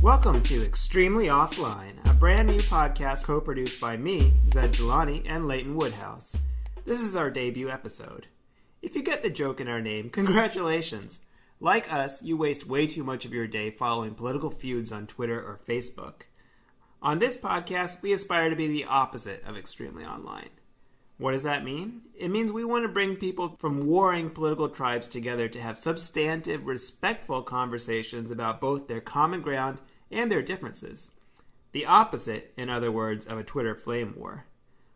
Welcome to Extremely Offline, a brand new podcast co-produced by me, Zed Jelani, and Leighton Woodhouse. This is our debut episode. If you get the joke in our name, congratulations! Like us, you waste way too much of your day following political feuds on Twitter or Facebook. On this podcast, we aspire to be the opposite of extremely online. What does that mean? It means we want to bring people from warring political tribes together to have substantive, respectful conversations about both their common ground and their differences. The opposite, in other words, of a Twitter flame war.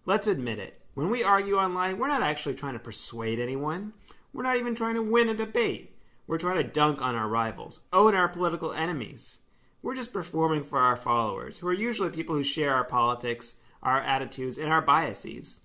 Let's admit it. When we argue online, we're not actually trying to persuade anyone. We're not even trying to win a debate. We're trying to dunk on our rivals, own our political enemies. We're just performing for our followers, who are usually people who share our politics, our attitudes, and our biases.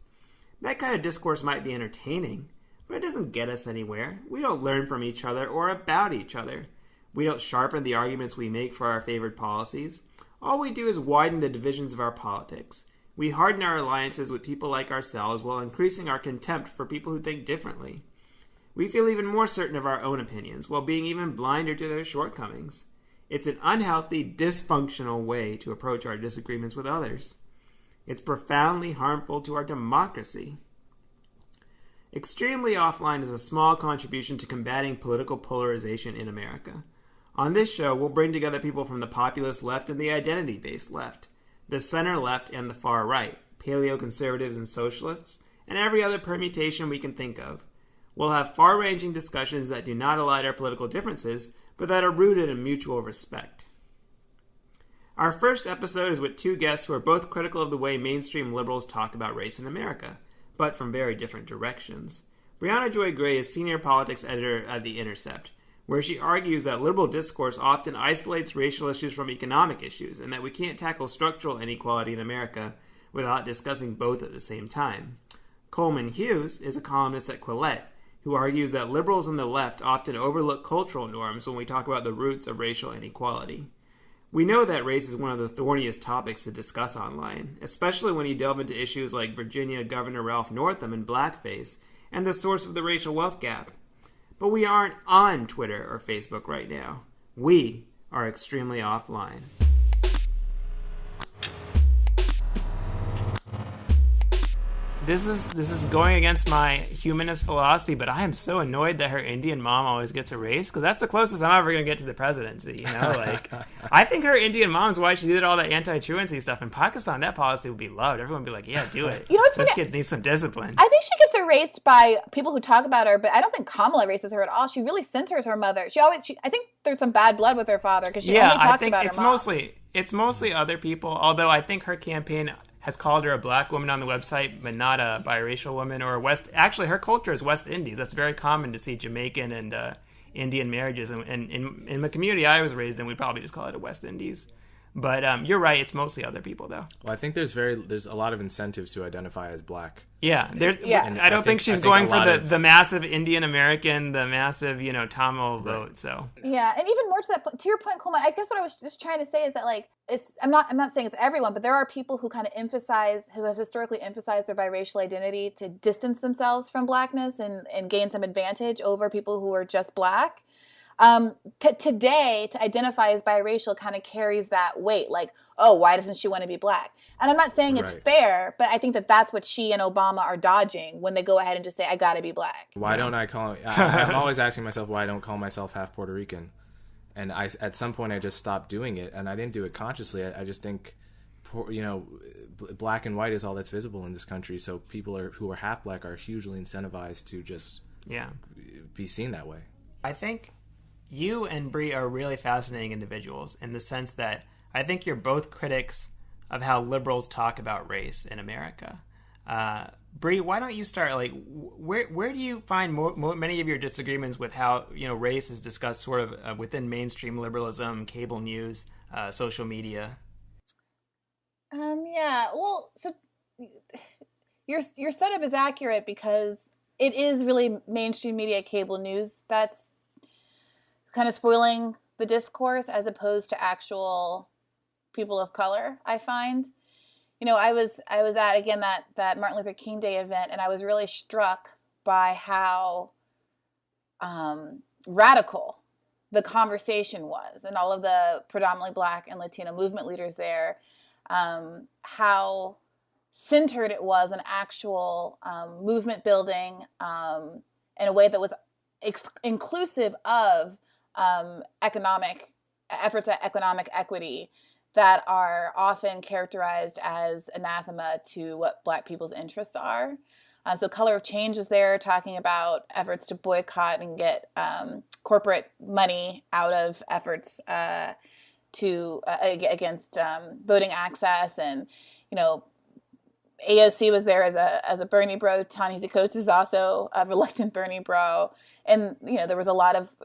That kind of discourse might be entertaining, but it doesn't get us anywhere. We don't learn from each other or about each other. We don't sharpen the arguments we make for our favored policies. All we do is widen the divisions of our politics. We harden our alliances with people like ourselves while increasing our contempt for people who think differently. We feel even more certain of our own opinions while being even blinder to their shortcomings. It's an unhealthy, dysfunctional way to approach our disagreements with others. It's profoundly harmful to our democracy. Extremely Offline is a small contribution to combating political polarization in America. On this show, we'll bring together people from the populist left and the identity-based left, the center left and the far right, paleo-conservatives and socialists, and every other permutation we can think of. We'll have far-ranging discussions that do not elide our political differences, but that are rooted in mutual respect. Our first episode is with two guests who are both critical of the way mainstream liberals talk about race in America, but from very different directions. Briahna Joy Gray is senior politics editor at the Intercept, where she argues that liberal discourse often isolates racial issues from economic issues, and that we can't tackle structural inequality in America without discussing both at the same time. Coleman Hughes is a columnist at Quillette, who argues that liberals on the left often overlook cultural norms when we talk about the roots of racial inequality. We know that race is one of the thorniest topics to discuss online, especially when you delve into issues like Virginia Governor Ralph Northam and blackface, and the source of the racial wealth gap. But we aren't on Twitter or Facebook right now. We are extremely offline. This is going against my humanist philosophy, but I am so annoyed that her Indian mom always gets erased, because that's the closest I'm ever going to get to the presidency, you know? Like, I think her Indian mom is why she did all that anti-truancy stuff. In Pakistan, that policy would be loved. Everyone would be like, yeah, do it. You know what's Those kids need some discipline. I think she gets erased by people who talk about her, but I don't think Kamala erases her at all. She really censors her mother. I think there's some bad blood with her father, because she only talks about her mom. It's mostly other people, although I think her campaign has called her a black woman on the website, but not a biracial woman or Actually, her culture is West Indies. That's very common to see Jamaican and Indian marriages. And in the community I was raised in, we'd probably just call it a West Indies. But you're right, it's mostly other people, though. Well, I think there's a lot of incentives to identify as black. Yeah, I don't think she's going for the massive Indian American, the massive, Tamil vote. So yeah, and even more to your point, Coleman. I guess what I was just trying to say is that, like, I'm not saying it's everyone, but there are people who kind of who have historically emphasized their biracial identity to distance themselves from blackness and gain some advantage over people who are just black. Today, to identify as biracial kind of carries that weight, like, oh, why doesn't she want to be black? And I'm not saying it's fair, but I think that that's what she and Obama are dodging when they go ahead and just say, I gotta be black. Why don't I call I'm always asking myself why I don't call myself half Puerto Rican. And at some point I just stopped doing it, and I didn't do it consciously. I just think, black and white is all that's visible in this country, so people who are half black are hugely incentivized to just be seen that way. I think you and Brie are really fascinating individuals in the sense that I think you're both critics of how liberals talk about race in America. Brie, why don't you start? Like, where do you find many of your disagreements with how race is discussed sort of within mainstream liberalism, cable news, social media? Yeah. Well, so your setup is accurate because it is really mainstream media, cable news that's kind of spoiling the discourse as opposed to actual people of color, I find. I was at, again, that Martin Luther King Day event, and I was really struck by how radical the conversation was, and all of the predominantly Black and Latino movement leaders there, how centered it was in actual movement building in a way that was inclusive of economic efforts at economic equity that are often characterized as anathema to what Black people's interests are. So Color of Change was there talking about efforts to boycott and get corporate money out of efforts against voting access. And, AOC was there as a Bernie bro. Ta-Nehisi Coates is also a reluctant Bernie bro. And, there was a lot of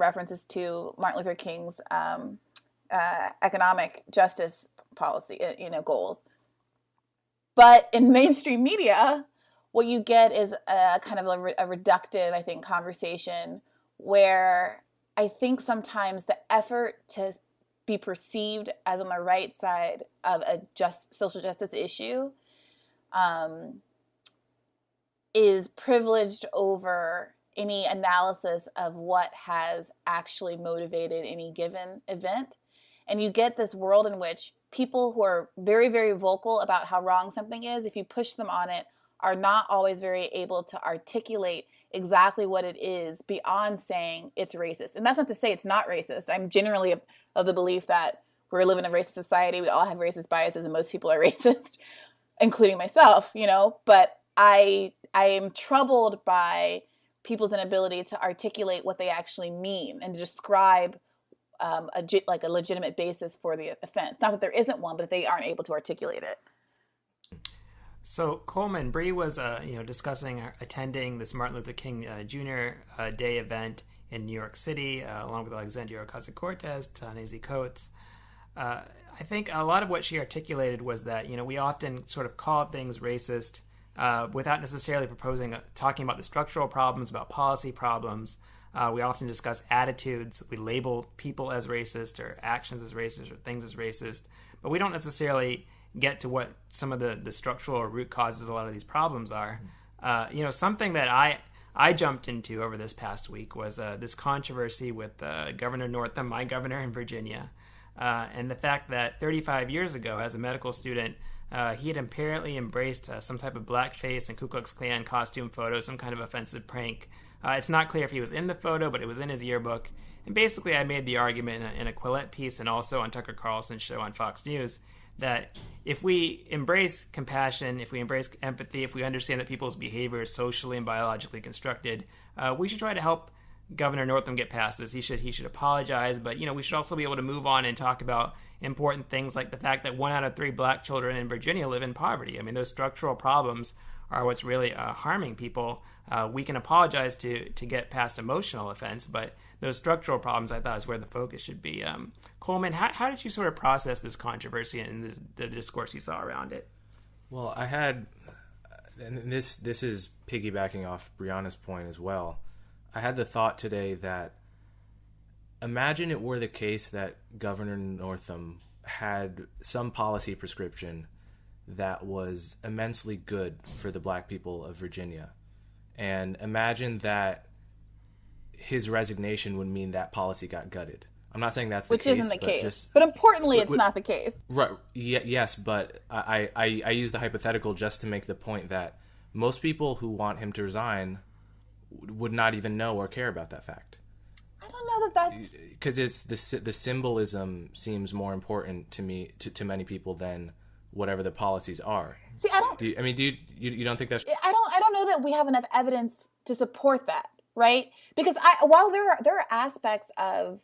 references to Martin Luther King's economic justice policy, goals. But in mainstream media, what you get is a kind of a reductive, I think, conversation where I think sometimes the effort to be perceived as on the right side of a social justice issue is privileged over any analysis of what has actually motivated any given event. And you get this world in which people who are very, very vocal about how wrong something is, if you push them on it, are not always very able to articulate exactly what it is beyond saying it's racist. And that's not to say it's not racist. I'm generally of the belief that we're living in a racist society. We all have racist biases and most people are racist, including myself, but I am troubled by people's inability to articulate what they actually mean and to describe a legitimate basis for the offense. Not that there isn't one, but that they aren't able to articulate it. So Coleman, Bree was discussing attending this Martin Luther King Jr. Day event in New York City, along with Alexandria Ocasio-Cortez, Ta-Nehisi Coates. I think a lot of what she articulated was that we often sort of call things racist without necessarily talking about the structural problems, about policy problems. We often discuss attitudes. We label people as racist or actions as racist or things as racist, but we don't necessarily get to what some of the structural or root causes of a lot of these problems are. Something that I jumped into over this past week was this controversy with Governor Northam, my governor in Virginia, and the fact that 35 years ago, as a medical student, he had apparently embraced some type of blackface and Ku Klux Klan costume photo, some kind of offensive prank. It's not clear if he was in the photo, but it was in his yearbook. And basically, I made the argument in a Quillette piece and also on Tucker Carlson's show on Fox News that if we embrace compassion, if we embrace empathy, if we understand that people's behavior is socially and biologically constructed, we should try to help Governor Northam get past this. He should apologize, but we should also be able to move on and talk about important things like the fact that 1 out of 3 Black children in Virginia live in poverty. I mean, those structural problems are what's really harming people. We can apologize to get past emotional offense, but those structural problems, I thought, is where the focus should be. Coleman, how did you sort of process this controversy and the discourse you saw around it? Well, I had, and this is piggybacking off Briahna's point as well. I had the thought today that imagine it were the case that Governor Northam had some policy prescription that was immensely good for the Black people of Virginia. And imagine that his resignation would mean that policy got gutted. I'm not saying that's the case. Which isn't the case. But importantly, it's not the case. Right. Yes, but I use the hypothetical just to make the point that most people who want him to resign would not even know or care about that fact. I don't know that that's... Because it's the symbolism seems more important to me, to many people, than whatever the policies are. See, I don't... Do you don't think that's... I don't know that we have enough evidence to support that, right? Because while there are aspects of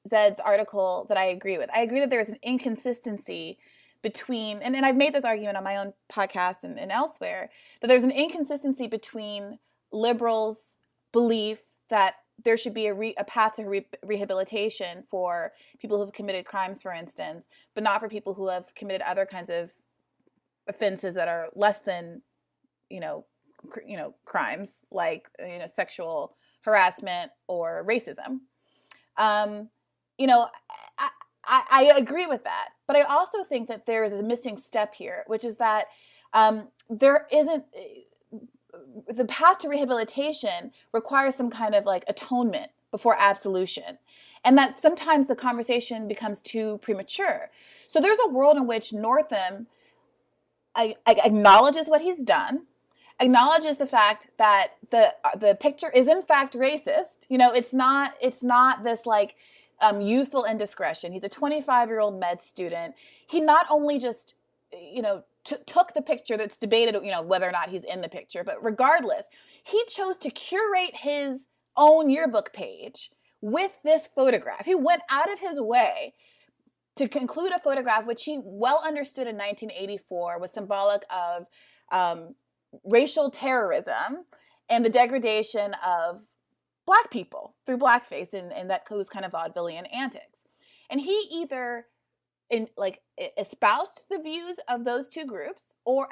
Zed's article that I agree with. I agree that there's an inconsistency between, and I've made this argument on my own podcast and elsewhere, that there's an inconsistency between liberals' belief that there should be a path to rehabilitation for people who have committed crimes, for instance, but not for people who have committed other kinds of offenses that are less than, crimes like, sexual harassment or racism. I agree with that, but I also think that there is a missing step here, which is that there isn't. The path to rehabilitation requires some kind of like atonement before absolution. And that sometimes the conversation becomes too premature. So there's a world in which Northam acknowledges what he's done, acknowledges the fact that the picture is in fact racist. It's not this like youthful indiscretion. He's a 25-year-old med student. He not only just took the picture that's debated, whether or not he's in the picture, but regardless, he chose to curate his own yearbook page with this photograph. He went out of his way to conclude a photograph which he well understood in 1984 was symbolic of racial terrorism and the degradation of Black people through blackface and that those kind of vaudevillian antics. And he either espoused the views of those two groups, or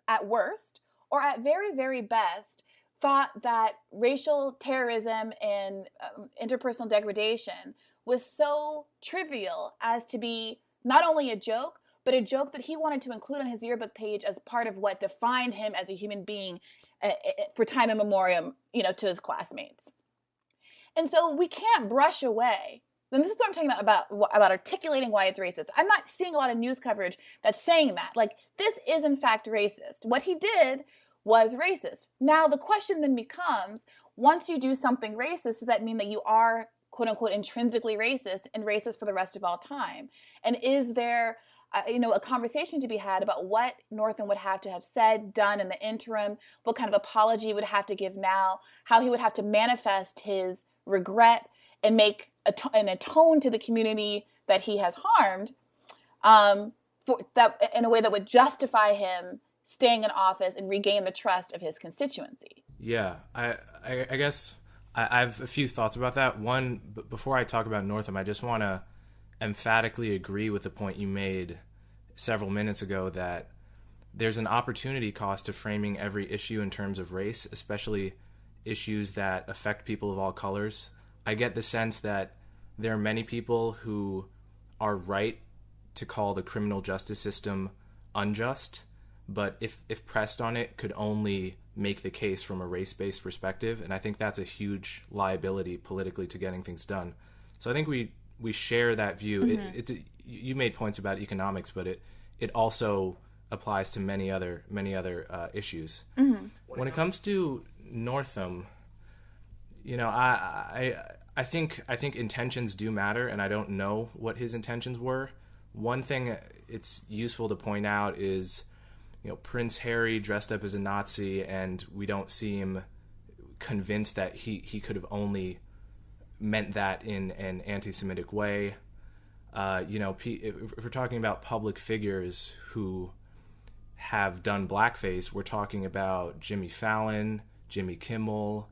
at worst, or at very, very best, thought that racial terrorism and interpersonal degradation was so trivial as to be not only a joke, but a joke that he wanted to include on his yearbook page as part of what defined him as a human being for time immemorial, to his classmates. And so we can't brush away. And this is what I'm talking about articulating why it's racist. I'm not seeing a lot of news coverage that's saying that. Like, this is in fact racist. What he did was racist. Now, the question then becomes, once you do something racist, does that mean that you are, quote unquote, intrinsically racist and racist for the rest of all time? And is there a conversation to be had about what Northam would have to have said, done in the interim, what kind of apology he would have to give now, how he would have to manifest his regret and and atone to the community that he has harmed, for that in a way that would justify him staying in office and regain the trust of his constituency. Yeah, I guess I have a few thoughts about that. One, before I talk about Northam, I just want to emphatically agree with the point you made several minutes ago that there's an opportunity cost to framing every issue in terms of race, especially issues that affect people of all colors. I get the sense that there are many people who are right to call the criminal justice system unjust, but if pressed on it, could only make the case from a race-based perspective. And I think that's a huge liability politically to getting things done. So I think we share that view. Mm-hmm. You made points about economics, but it also applies to many other issues. Mm-hmm. When it comes to Northam, I think intentions do matter, and I don't know what his intentions were. One thing it's useful to point out is, Prince Harry dressed up as a Nazi, and we don't see him convinced that he could have only meant that in an anti-Semitic way. If we're talking about public figures who have done blackface, we're talking about Jimmy Fallon, Jimmy Kimmel,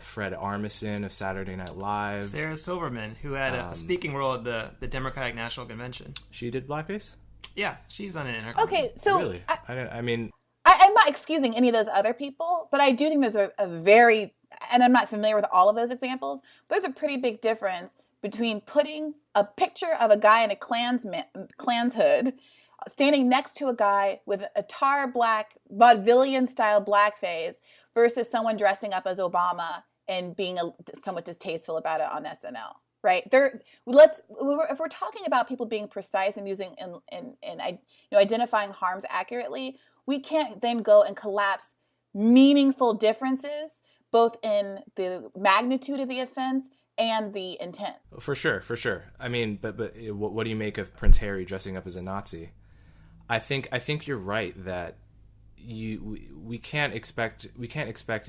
Fred Armisen of Saturday Night Live, Sarah Silverman, who had a speaking role at the Democratic National Convention. She did blackface? Yeah, she's on an interview. Okay, so really, I'm not excusing any of those other people, but I do think there's a very, and I'm not familiar with all of those examples, but there's a pretty big difference between putting a picture of a guy in a Klan's hood standing next to a guy with a tar black vaudevillian style blackface versus someone dressing up as Obama and being somewhat distasteful about it on SNL, right? If we're talking about people being precise and using and identifying harms accurately, we can't then go and collapse meaningful differences both in the magnitude of the offense and the intent. For sure. I mean, but what do you make of Prince Harry dressing up as a Nazi? I think you're right that we can't expect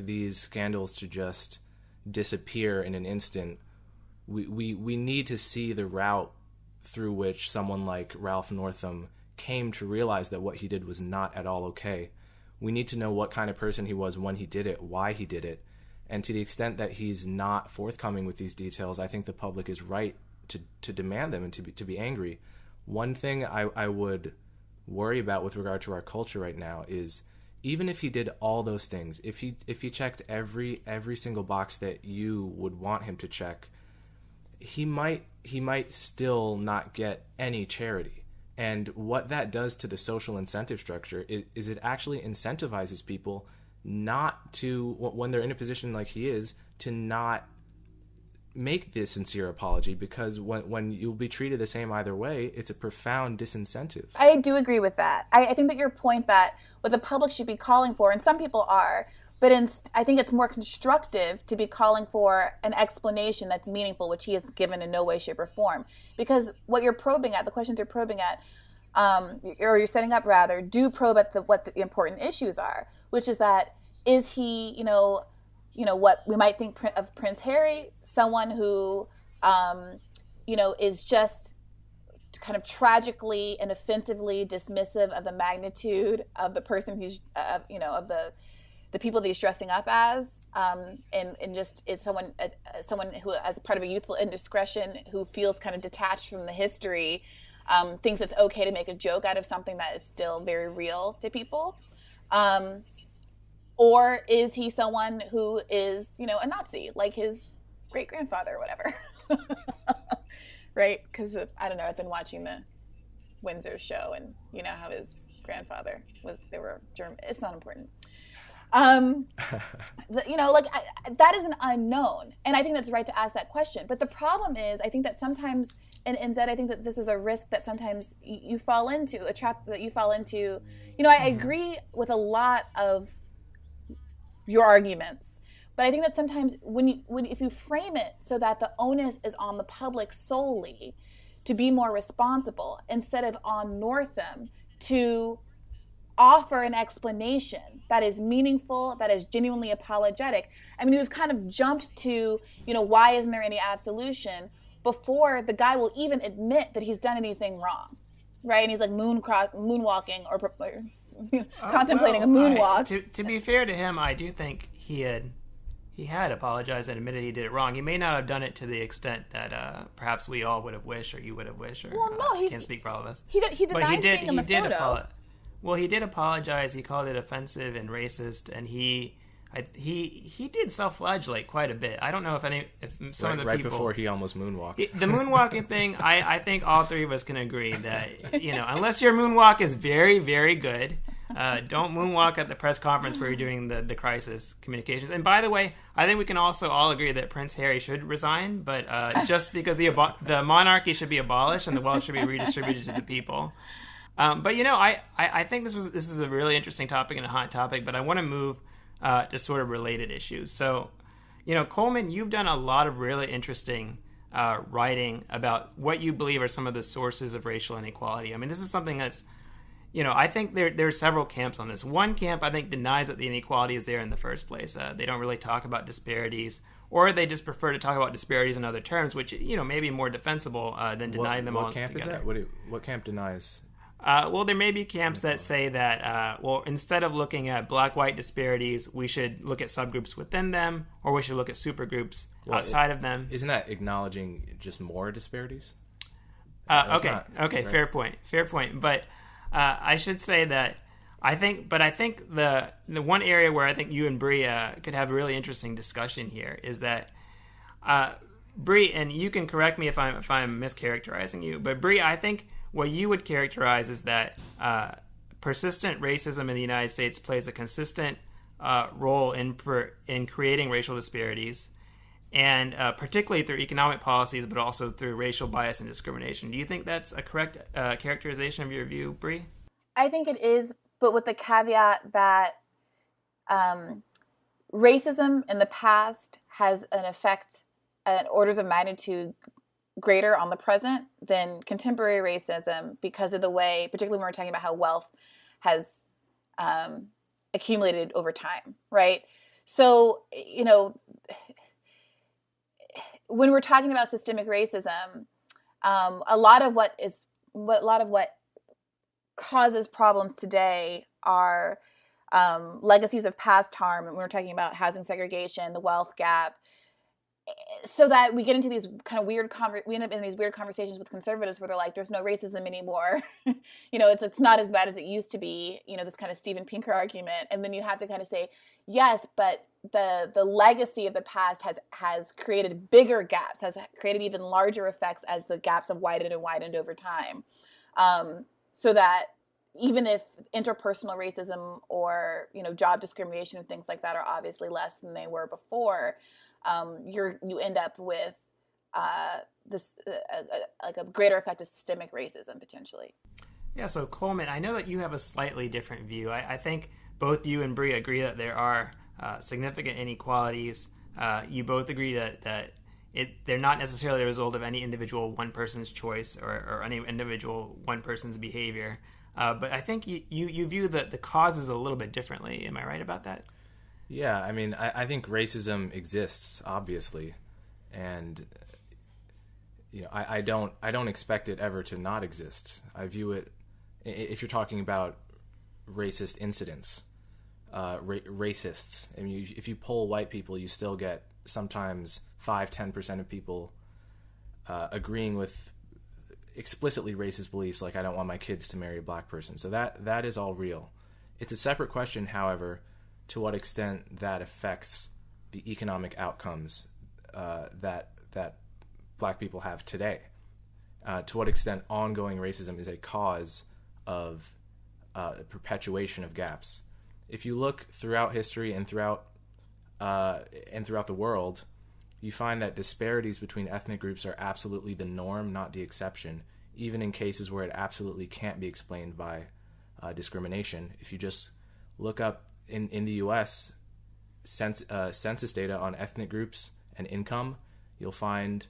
these scandals to just disappear in an instant. We need to see the route through which someone like Ralph Northam came to realize that what he did was not at all okay. We need to know what kind of person he was when he did it, why he did it. And to the extent that he's not forthcoming with these details, I think the public is right to demand them and to be angry. One thing I would worry about with regard to our culture right now is, even if he did all those things, if he checked every single box that you would want him to check, he might still not get any charity. And what that does to the social incentive structure is it actually incentivizes people not to, when they're in a position like he is, to not make this sincere apology, because when you'll be treated the same either way, it's a profound disincentive. I do agree with that. I think that your point that what the public should be calling for, and some people are, but I think it's more constructive to be calling for an explanation that's meaningful, which he has given in no way, shape, or form. Because what you're probing at, the questions you're probing at, or you're setting up rather, do probe at what the important issues are, which is that, is he, what we might think of Prince Harry, someone who, is just kind of tragically and offensively dismissive of the magnitude of the person who's, of the people that he's dressing up as, and just is someone who, as part of a youthful indiscretion, who feels kind of detached from the history, thinks it's okay to make a joke out of something that is still very real to people. Or is he someone who is, a Nazi, like his great-grandfather or whatever? Right? Because, I don't know, I've been watching the Windsor show, and you know how his grandfather they were German. It's not important. That is an unknown. And I think that's right to ask that question. But the problem is, I think that sometimes, and Zed, I think that this is a risk that sometimes you fall into, a trap that you fall into. I agree with a lot of your arguments, but I think that sometimes if you frame it so that the onus is on the public solely to be more responsible, instead of on Northam to offer an explanation that is meaningful, that is genuinely apologetic. I mean, we've kind of jumped to, why isn't there any absolution before the guy will even admit that he's done anything wrong, right? And he's like moonwalking or contemplating a moonwalk. To be fair to him, I do think he had apologized and admitted he did it wrong. He may not have done it to the extent that perhaps we all would have wished, or you would have wished, or I can't speak for all of us. He denies being in the photo. Well, he did apologize. He called it offensive and racist, and he did self-flagellate quite a bit. I don't know if some of the people... Right before he almost moonwalked. The moonwalking thing, I think all three of us can agree that, unless your moonwalk is very, very good, don't moonwalk at the press conference where you're doing the crisis communications. And by the way, I think we can also all agree that Prince Harry should resign, but just because the monarchy should be abolished and the wealth should be redistributed to the people. But I think this is a really interesting topic and a hot topic, but I want to move to sort of related issues. So, Coleman, you've done a lot of really interesting writing about what you believe are some of the sources of racial inequality. I mean, this is something that's, I think there are several camps on this. One camp, I think, denies that the inequality is there in the first place. They don't really talk about disparities, or they just prefer to talk about disparities in other terms, which, may be more defensible than denying them all together. What camp is that? What camp denies? Well, there may be camps that say that, instead of looking at black-white disparities, we should look at subgroups within them, or we should look at supergroups outside of them. Isn't that acknowledging just more disparities? Okay, right? Fair point. But I should say that I think the one area where I think you and Bri could have a really interesting discussion here is that Bri, and you can correct me if I'm mischaracterizing you, but Bri, I think what you would characterize is that persistent racism in the United States plays a consistent role in creating racial disparities, and particularly through economic policies, but also through racial bias and discrimination. Do you think that's a correct characterization of your view, Bri? I think it is, but with the caveat that racism in the past has an effect at orders of magnitude greater on the present than contemporary racism, because of the way, particularly when we're talking about how wealth has accumulated over time, right? So, when we're talking about systemic racism, a lot of what causes problems today are legacies of past harm. And we're talking about housing segregation, the wealth gap, so that we get into these kind of weird we end up in these weird conversations with conservatives where they're like, there's no racism anymore. It's not as bad as it used to be, this kind of Steven Pinker argument. And then you have to kind of say, yes, but the legacy of the past has created bigger gaps, has created even larger effects as the gaps have widened and widened over time. So that even if interpersonal racism or, job discrimination and things like that are obviously less than they were before, you end up with this like a greater effect of systemic racism potentially. Yeah, so Coleman, I know that you have a slightly different view. I think both you and Bria agree that there are significant inequalities. You both agree that they're not necessarily the result of any individual one person's choice or any individual one person's behavior. But I think you view the causes a little bit differently. Am I right about that? Yeah, I mean, I think racism exists, obviously, and I don't expect it ever to not exist. I view it, if you're talking about racist incidents, racists. I mean, if you poll white people, you still get sometimes 5-10% of people agreeing with explicitly racist beliefs, like I don't want my kids to marry a black person. So that is all real. It's a separate question, however, to what extent that affects the economic outcomes that black people have today. To what extent ongoing racism is a cause of perpetuation of gaps. If you look throughout history and throughout the world, you find that disparities between ethnic groups are absolutely the norm, not the exception, even in cases where it absolutely can't be explained by discrimination. If you just look up in the U.S. Census data on ethnic groups and income, you'll find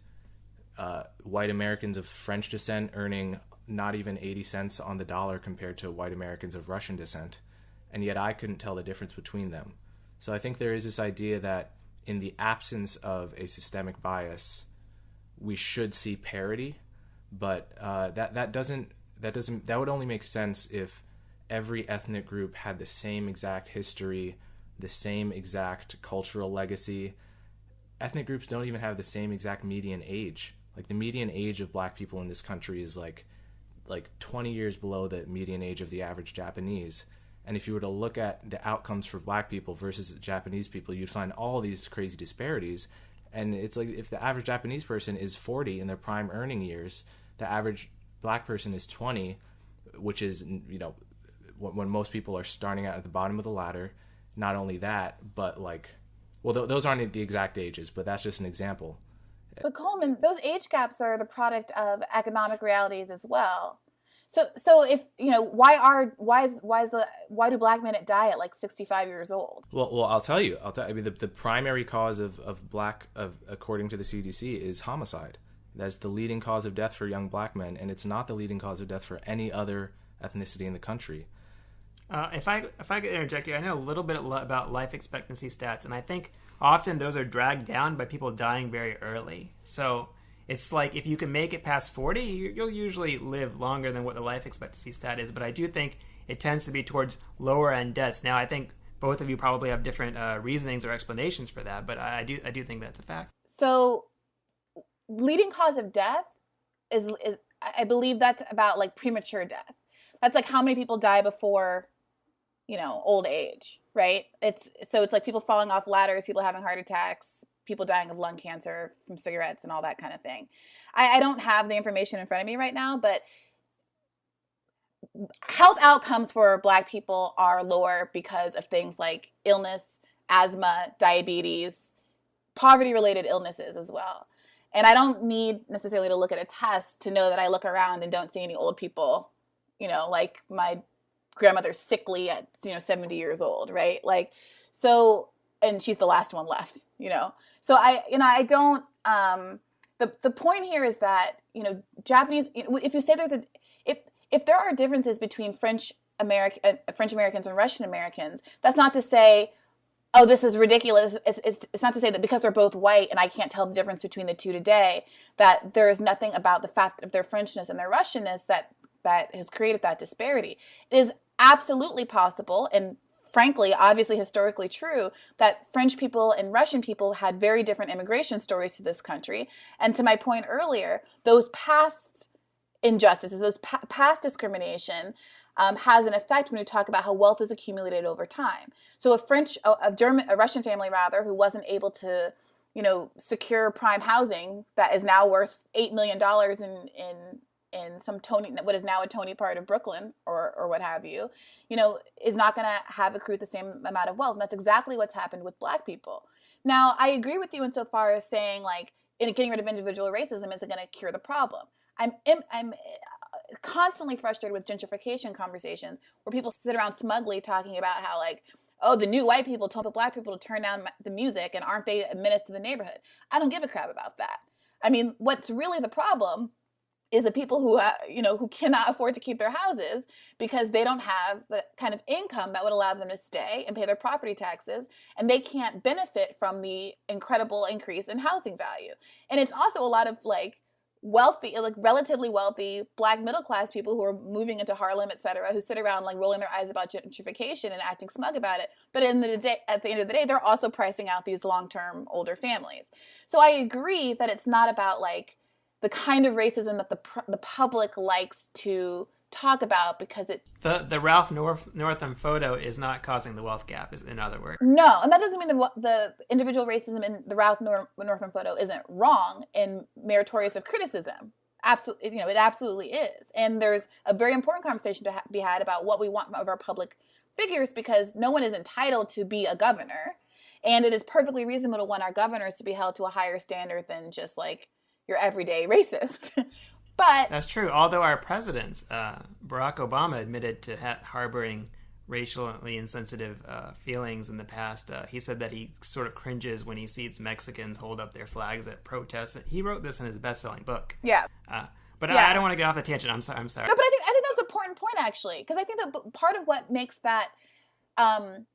white Americans of French descent earning not even 80 cents on the dollar compared to white Americans of Russian descent, and yet I couldn't tell the difference between them. So I think there is this idea that in the absence of a systemic bias, we should see parity, but that would only make sense if every ethnic group had the same exact history, the same exact cultural legacy. Ethnic groups don't even have the same exact median age. Like the median age of black people in this country is like 20 years below the median age of the average Japanese. And if you were to look at the outcomes for black people versus Japanese people, you'd find all these crazy disparities. And it's like if the average Japanese person is 40 in their prime earning years, the average black person is 20, which is, when most people are starting out at the bottom of the ladder. Not only that, but those aren't the exact ages, but that's just an example. But Coleman, those age gaps are the product of economic realities as well. So if why do black men die at like 65 years old? Well, I'll tell you. I mean, the primary cause of according to the CDC is homicide. That's the leading cause of death for young black men, and it's not the leading cause of death for any other ethnicity in the country. If I could interject here, I know a little bit about life expectancy stats, and I think often those are dragged down by people dying very early. So it's like if you can make it past 40, you'll usually live longer than what the life expectancy stat is. But I do think it tends to be towards lower end deaths. Now, I think both of you probably have different reasonings or explanations for that, but I do think that's a fact. So leading cause of death is I believe that's about like premature death. That's like how many people die before, old age, right? It's like people falling off ladders, people having heart attacks, people dying of lung cancer from cigarettes and all that kind of thing. I don't have the information in front of me right now, but health outcomes for black people are lower because of things like illness, asthma, diabetes, poverty-related illnesses as well. And I don't need necessarily to look at a test to know that I look around and don't see any old people, like my grandmother's sickly at 70 years old, right? So, and she's the last one left, so I don't the point here is that Japanese, if you say if there are differences between French Americans and Russian Americans, that's not to say, oh, this is ridiculous. It's not to say that because they're both white and I can't tell the difference between the two today, that there is nothing about the fact of their Frenchness and their Russianness that has created that disparity. It is absolutely possible, and frankly, obviously historically true, that French people and Russian people had very different immigration stories to this country. And to my point earlier, those past injustices, those past discrimination has an effect when we talk about how wealth is accumulated over time. So a Russian family rather, who wasn't able to, secure prime housing that is now worth $8 million in some what is now a Tony part of Brooklyn or what have you, is not going to have accrued the same amount of wealth. And that's exactly what's happened with black people. Now, I agree with you insofar as saying getting rid of individual racism isn't going to cure the problem. I'm constantly frustrated with gentrification conversations where people sit around smugly talking about how, like, oh, the new white people told the black people to turn down the music, and aren't they a menace to the neighborhood? I don't give a crap about that. I mean, what's really the problem is the people who, who cannot afford to keep their houses because they don't have the kind of income that would allow them to stay and pay their property taxes, and they can't benefit from the incredible increase in housing value. And it's also a lot of like wealthy, like relatively wealthy black middle class people who are moving into Harlem, et cetera, who sit around like rolling their eyes about gentrification and acting smug about it. But at the end of the day, they're also pricing out these long-term older families. So I agree that it's not about like the kind of racism that the public likes to talk about, because it... The Ralph Northam photo is not causing the wealth gap, is in other words. No, and that doesn't mean the individual racism in the Ralph Northam photo isn't wrong and meritorious of criticism. Absolutely, it absolutely is. And there's a very important conversation to be had about what we want of our public figures, because no one is entitled to be a governor. And it is perfectly reasonable to want our governors to be held to a higher standard than just like your everyday racist. But that's true. Although our president, Barack Obama, admitted to harboring racially insensitive feelings in the past. He said that he sort of cringes when he sees Mexicans hold up their flags at protests. He wrote this in his best-selling book. Yeah. But yeah. I don't want to get off the tangent. I'm sorry. No, but I think that's an important point, actually, because I think that part of what makes that not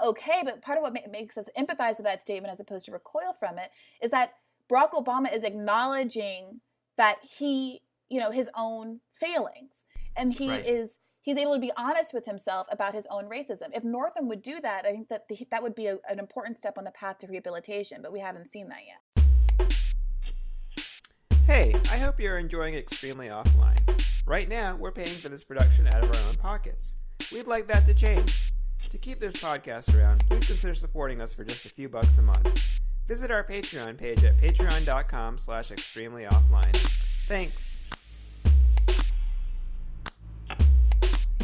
okay, but part of what makes us empathize with that statement as opposed to recoil from it is that Barack Obama is acknowledging that he, his own failings, and he's able to be honest with himself about his own racism. If Northam would do that, I think that that would be an important step on the path to rehabilitation, but we haven't seen that yet. Hey, I hope you're enjoying Extremely Offline. Right now, we're paying for this production out of our own pockets. We'd like that to change. To keep this podcast around, please consider supporting us for just a few bucks a month. Visit our Patreon page at patreon.com/extremellyoffline. Thanks.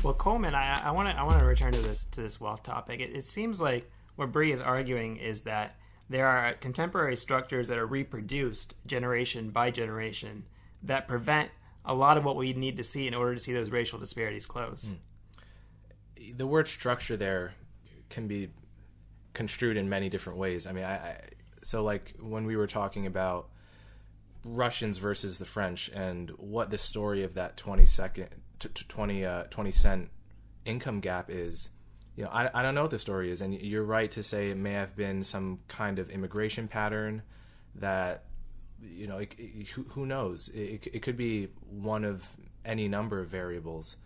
Well, Coleman, I want to return to this wealth topic. It seems like what Brie is arguing is that there are contemporary structures that are reproduced generation by generation that prevent a lot of what we need to see in order to see those racial disparities close. The word structure there can be construed in many different ways. I mean, so like when we were talking about Russians versus the French and what the story of that 20 cent income gap is, I don't know what the story is. And you're right to say it may have been some kind of immigration pattern that, who knows? It could be one of any number of variables.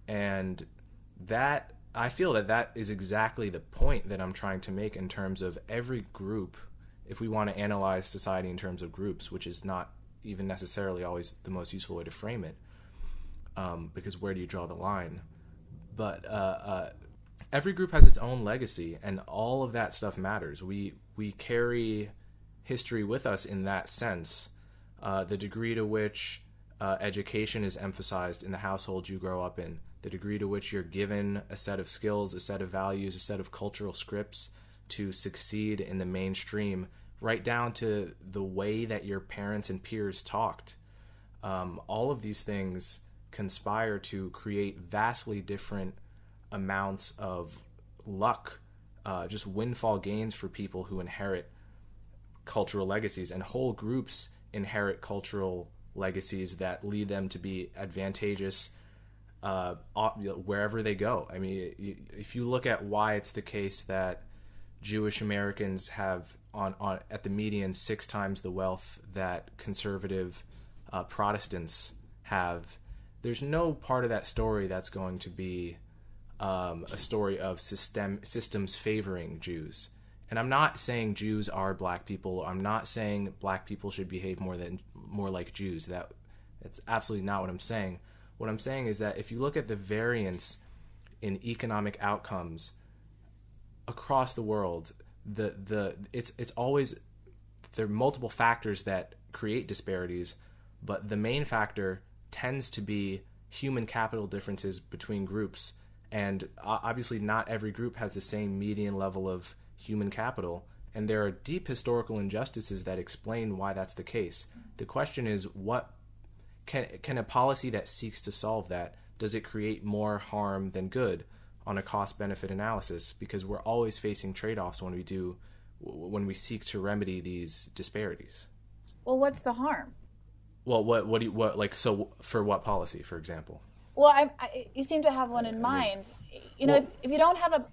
And that, I feel that is exactly the point that I'm trying to make in terms of every group. If we want to analyze society in terms of groups, which is not even necessarily always the most useful way to frame it, because where do you draw the line? But every group has its own legacy, and all of that stuff matters. We carry history with us in that sense. The degree to which education is emphasized in the household you grow up in, the degree to which you're given a set of skills, a set of values, a set of cultural scripts to succeed in the mainstream, right down to the way that your parents and peers talked. All of these things conspire to create vastly different amounts of luck, just windfall gains for people who inherit cultural legacies, and whole groups inherit cultural legacies that lead them to be advantageous wherever they go. I mean, if you look at why it's the case that Jewish Americans have on at the median 6 times the wealth that conservative Protestants have, there's no part of that story that's going to be a story of systems favoring Jews. And I'm not saying Jews are black people. I'm not saying black people should behave more like Jews. That's absolutely not what I'm saying. What I'm saying is that if you look at the variance in economic outcomes across the world, it's always, there are multiple factors that create disparities, but the main factor tends to be human capital differences between groups. And obviously not every group has the same median level of human capital, And there are deep historical injustices that explain why that's the case. The question is, what can a policy that seeks to solve that, does it create more harm than good on a cost-benefit analysis? Because we're always facing trade-offs when we seek to remedy these disparities. Well, what's the harm? Well, so for what policy, for example? Well, you seem to have one in mind. If you don't have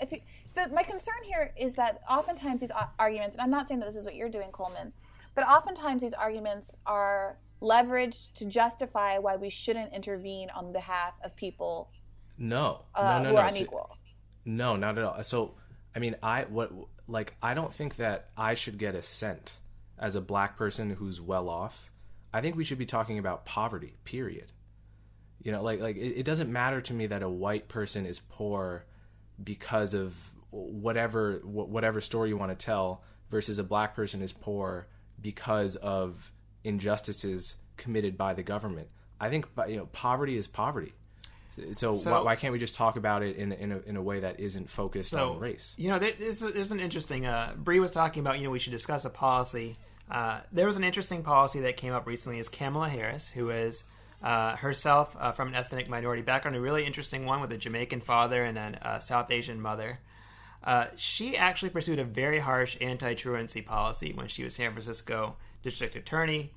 my concern here is that oftentimes these arguments, and I'm not saying that this is what you're doing, Coleman, but oftentimes these arguments are leveraged to justify why we shouldn't intervene on behalf of people who are unequal. No, not at all. So, I mean, I don't think that I should get a cent as a black person who's well off. I think we should be talking about poverty, period. It doesn't matter to me that a white person is poor because of whatever story you want to tell versus a black person is poor because of injustices committed by the government. I think poverty is poverty. So why can't we just talk about it in a way that isn't focused on race? There's an interesting. Bree was talking about we should discuss a policy. There was an interesting policy that came up recently. Is Kamala Harris, who is herself from an ethnic minority background, a really interesting one with a Jamaican father and a South Asian mother. She actually pursued a very harsh anti-truancy policy when she was San Francisco district attorney,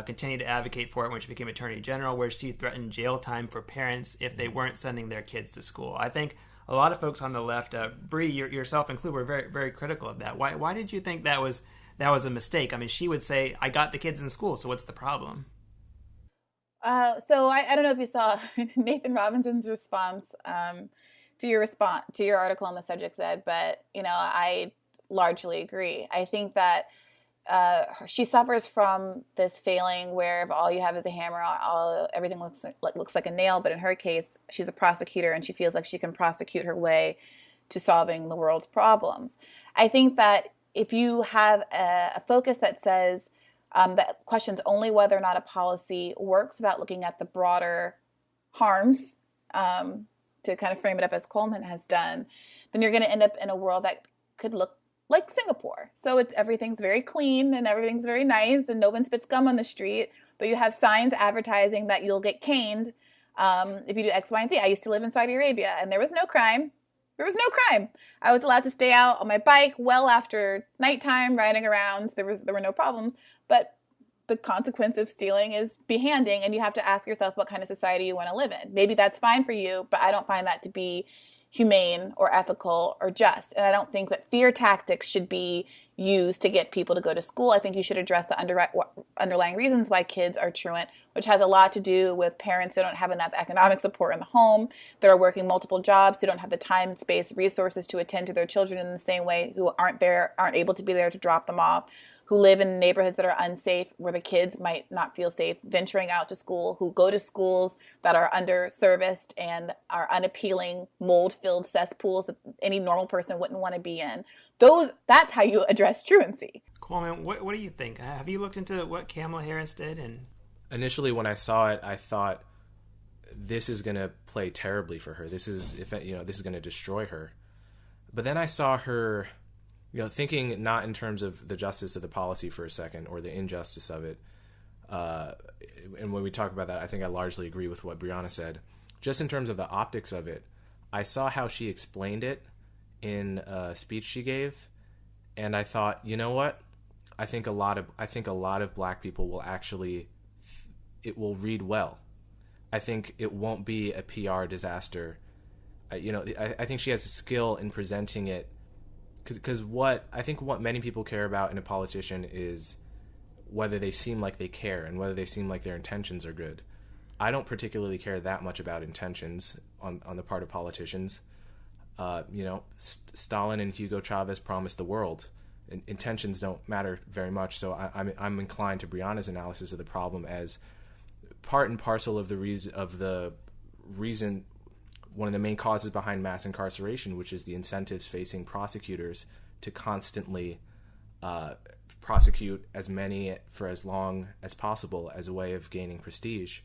continued to advocate for it when she became attorney general, where she threatened jail time for parents if they weren't sending their kids to school. I think a lot of folks on the left, Bree, yourself included, were very, very critical of that. Why did you think that was a mistake? I mean, she would say, I got the kids in school, so what's the problem? So I don't know if you saw Nathan Robinson's response to your article on the subject, Zed, but I largely agree. I think that she suffers from this failing where if all you have is a hammer, everything looks like a nail. But in her case, she's a prosecutor and she feels like she can prosecute her way to solving the world's problems. I think that if you have a focus that says that questions only whether or not a policy works without looking at the broader harms, to kind of frame it up as Coleman has done, then you're going to end up in a world that could look like Singapore. So everything's very clean and everything's very nice and no one spits gum on the street, but you have signs advertising that you'll get caned if you do X, Y, and Z. I used to live in Saudi Arabia and there was no crime. I was allowed to stay out on my bike well after nighttime, riding around. There were no problems. But the consequence of stealing is behanding, and you have to ask yourself what kind of society you want to live in. Maybe that's fine for you, but I don't find that to be humane or ethical or just. And I don't think that fear tactics should be used to get people to go to school. I think you should address the underlying reasons why kids are truant, which has a lot to do with parents who don't have enough economic support in the home, that are working multiple jobs, who don't have the time, space, resources to attend to their children in the same way, who aren't able to be there to drop them off, who live in neighborhoods that are unsafe, where the kids might not feel safe venturing out to school, who go to schools that are under-serviced and are unappealing, mold-filled cesspools that any normal person wouldn't want to be in. That's how you address truancy. Coleman, what do you think? Have you looked into what Kamala Harris did? And initially, when I saw it, I thought this is going to play terribly for her. This is going to destroy her. But then I saw her, thinking not in terms of the justice of the policy for a second or the injustice of it. And when we talk about that, I think I largely agree with what Briahna said. Just in terms of the optics of it, I saw how she explained it in a speech she gave, and I thought, you know what? I think a lot of black people will actually, it will read well. I think it won't be a PR disaster. I think she has a skill in presenting it, because what many people care about in a politician is whether they seem like they care and whether they seem like their intentions are good. I don't particularly care that much about intentions on the part of politicians. Stalin and Hugo Chavez promised the world. Intentions don't matter very much. So I'm inclined to Briahna's analysis of the problem as part and parcel of the reason, one of the main causes behind mass incarceration, which is the incentives facing prosecutors to constantly prosecute as many for as long as possible as a way of gaining prestige.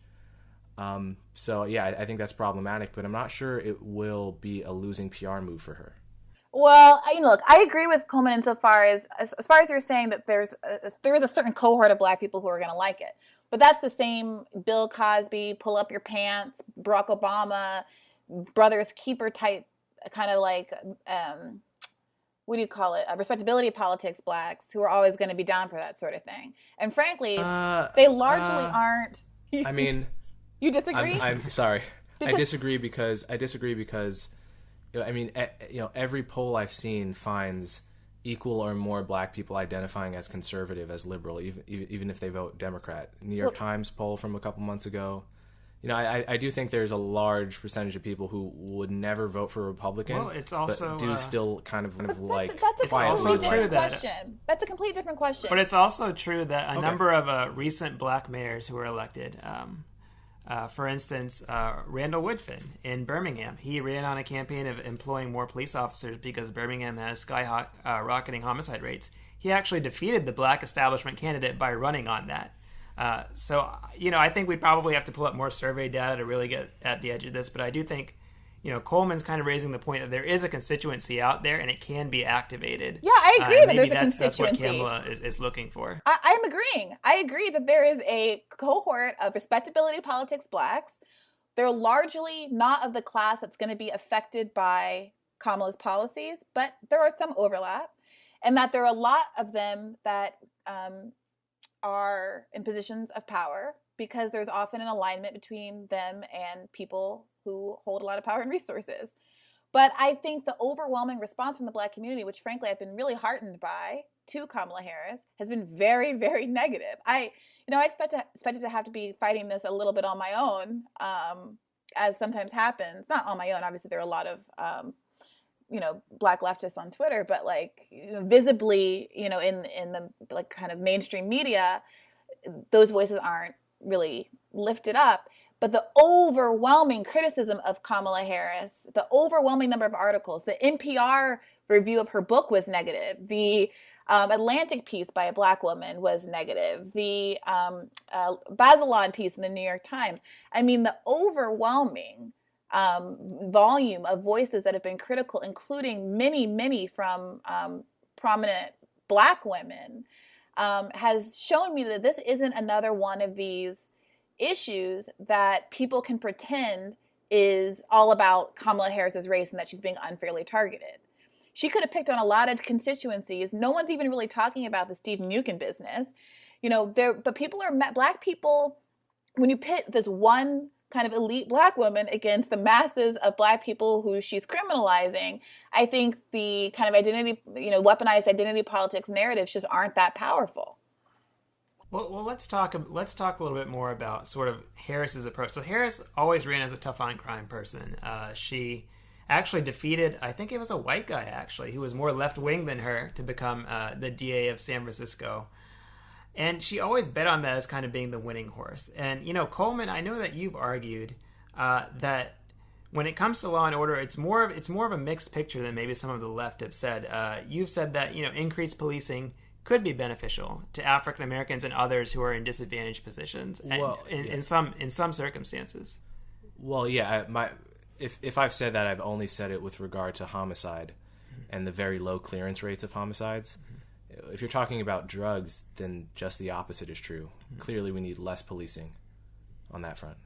I think that's problematic, but I'm not sure it will be a losing PR move for her. Well, look, I agree with Coleman insofar as far as you're saying that there is a certain cohort of Black people who are going to like it. But that's the same Bill Cosby, pull up your pants, Barack Obama, Brothers Keeper type kind of like, what do you call it? Respectability politics Blacks who are always going to be down for that sort of thing. And frankly, they largely aren't. I mean, you disagree? I'm sorry. I disagree because I mean, every poll I've seen finds equal or more Black people identifying as conservative, as liberal, even if they vote Democrat. New York Times poll from a couple months ago. I do think there's a large percentage of people who would never vote for a Republican. Well, it's also but do still kind of like. That's a completely different that question. That's a completely different question. But it's also true that a number of recent Black mayors who were elected. For instance, Randall Woodfin in Birmingham. He ran on a campaign of employing more police officers because Birmingham has skyrocketing homicide rates. He actually defeated the Black establishment candidate by running on that. I think we'd probably have to pull up more survey data to really get at the edge of this. But I do think, Coleman's kind of raising the point that there is a constituency out there and it can be activated. Yeah, I agree that there's a constituency. That's what Kamala is looking for. I'm agreeing. I agree that there is a cohort of respectability politics Blacks. They're largely not of the class that's going to be affected by Kamala's policies, but there are some overlap. And that there are a lot of them that are in positions of power because there's often an alignment between them and people who hold a lot of power and resources. But I think the overwhelming response from the Black community, which frankly I've been really heartened by, to Kamala Harris has been very, very negative. I expected to have to be fighting this a little bit on my own, as sometimes happens. Not on my own. Obviously, there are a lot of Black leftists on Twitter, but visibly, in the kind of mainstream media, those voices aren't really lifted up. But the overwhelming criticism of Kamala Harris, the overwhelming number of articles, the NPR review of her book was negative. The Atlantic piece by a Black woman was negative. The Bazelon piece in the New York Times. I mean, the overwhelming volume of voices that have been critical, including many, many from prominent Black women, has shown me that this isn't another one of these issues that people can pretend is all about Kamala Harris's race and that she's being unfairly targeted. She could have picked on a lot of constituencies. No one's even really talking about the Steve Mnuchin business, but Black people, when you pit this one kind of elite Black woman against the masses of Black people who she's criminalizing, I think the kind of identity, weaponized identity politics narratives just aren't that powerful. Well, let's talk a little bit more about sort of Harris's approach. So Harris always ran as a tough on crime person. She actually defeated, I think it was a white guy actually, who was more left wing than her to become the DA of San Francisco. And she always bet on that as kind of being the winning horse. And, Coleman, I know that you've argued that when it comes to law and order, it's more of a mixed picture than maybe some of the left have said. You've said that, increased policing could be beneficial to African Americans and others who are in disadvantaged positions in some circumstances. Well, yeah, if I've said that, I've only said it with regard to homicide and the very low clearance rates of homicides. If you're talking about drugs, then just the opposite is true. Clearly, we need less policing on that front.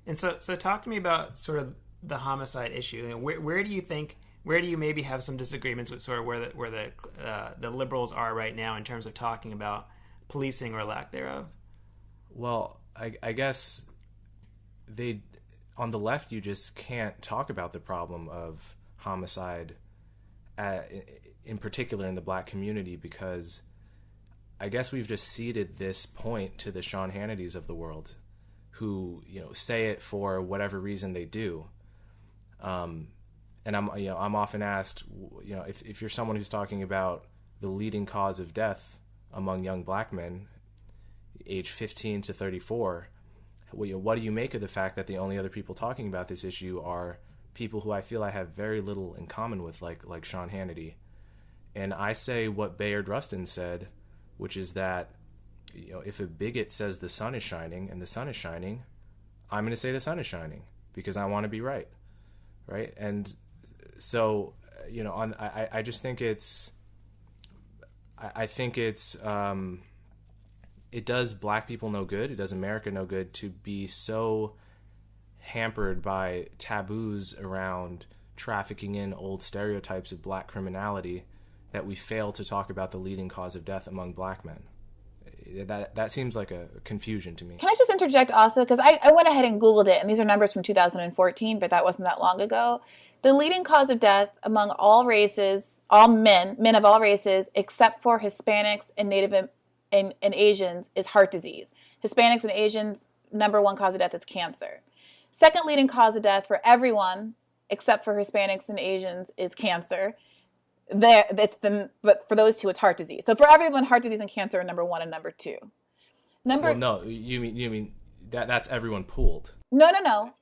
And so talk to me about sort of the homicide issue. Where do you maybe have some disagreements with sort of where the liberals are right now in terms of talking about policing or lack thereof? Well, I guess on the left, you just can't talk about the problem of homicide in particular in the Black community, because I guess we've just ceded this point to the Sean Hannitys of the world, who say it for whatever reason they do. And I'm often asked, if you're someone who's talking about the leading cause of death among young Black men, age 15 to 34, what do you make of the fact that the only other people talking about this issue are people who I feel I have very little in common with, like Sean Hannity? And I say what Bayard Rustin said, which is that, if a bigot says the sun is shining and the sun is shining, I'm going to say the sun is shining because I want to be right. Right? And so I just think I think it does black people no good. It does America no good to be so hampered by taboos around trafficking in old stereotypes of black criminality that we fail to talk about the leading cause of death among black men. That seems like a confusion to me. Can I just interject also? Because I went ahead and Googled it, and these are numbers from 2014, but that wasn't that long ago. The leading cause of death among all races, all men of all races, except for Hispanics and Native and Asians, is heart disease. Hispanics and Asians, number one cause of death is cancer. Second leading cause of death for everyone, except for Hispanics and Asians, is cancer. But for those two, it's heart disease. So for everyone, heart disease and cancer are number one and number two. No, you mean that's everyone pooled? No.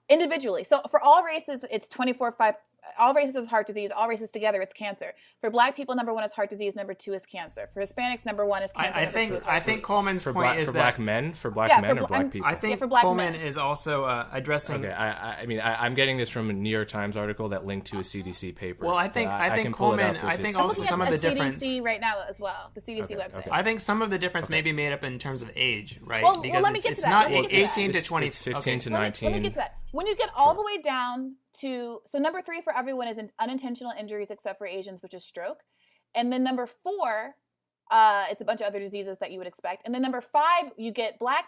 Individually. So for all races, it's 24/5. All races is heart disease. All races together, it's cancer. For black people, number one is heart disease. Number two is cancer. For Hispanics, number one is cancer. I think Coleman's point is for that black men, for black men or black people. I think Coleman is also addressing. Okay, I'm getting this from a New York Times article that linked to a CDC paper. Well, I think Coleman. I think also some of the difference. CDC right now as well. The CDC website. Okay. I think some of the difference may be made up in terms of age, right? Well, let me get to that. It's not 18 to 20. It's 15 to 19. Let me get to that. When you get all the way down to, so number 3 for everyone is unintentional injuries except for Asians, which is stroke. And then number 4, it's a bunch of other diseases that you would expect. And then number 5, you get black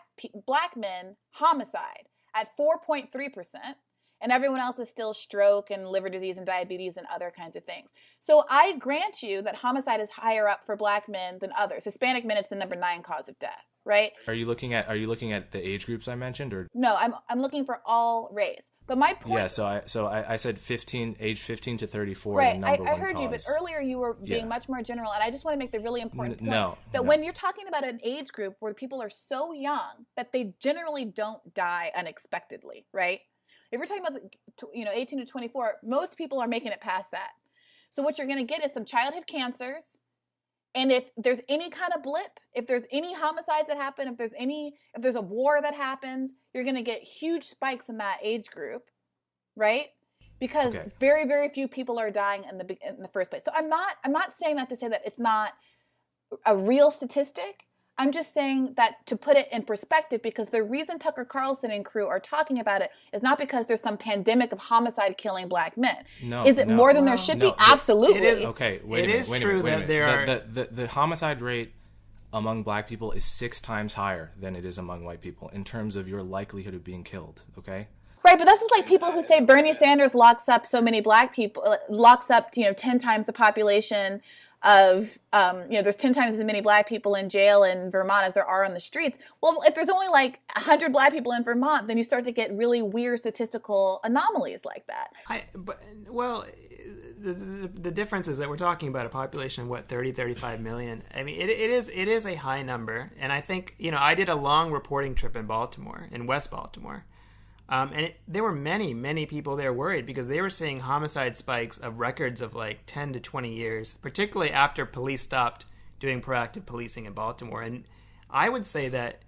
men homicide at 4.3%. And everyone else is still stroke and liver disease and diabetes and other kinds of things. So I grant you that homicide is higher up for black men than others. Hispanic men, it's the number 9 cause of death, right? Are you looking at the age groups I mentioned, or no? I'm looking for all race. But my point. Yeah. So I said age 15 to 34. Right. I heard you, but earlier you were being much more general, and I just want to make the really important point that when you're talking about an age group where people are so young that they generally don't die unexpectedly, right? If you're talking about 18 to 24, most people are making it past that. So what you're going to get is some childhood cancers, and if there's any kind of blip, if there's any homicides that happen, if there's a war that happens, you're going to get huge spikes in that age group, right? Because very, very few people are dying in the first place. So I'm not saying that to say that it's not a real statistic. I'm just saying that to put it in perspective, because the reason Tucker Carlson and crew are talking about it is not because there's some pandemic of homicide killing black men. Is it more than there should be? Absolutely. It is. Okay, it is true that there are the homicide rate among black people is 6 times higher than it is among white people in terms of your likelihood of being killed. Okay. Right, but this is like people who say Bernie Sanders locks up so many black people, locks up 10 times the population of there's 10 times as many black people in jail in Vermont as there are on the streets. Well, if there's only like 100 black people in Vermont, then you start to get really weird statistical anomalies like that. The difference is that we're talking about a population of 35 million. I mean, it is a high number, and I think I did a long reporting trip in West Baltimore. And there were many people there worried because they were seeing homicide spikes of records of like 10 to 20 years, particularly after police stopped doing proactive policing in Baltimore. And I would say that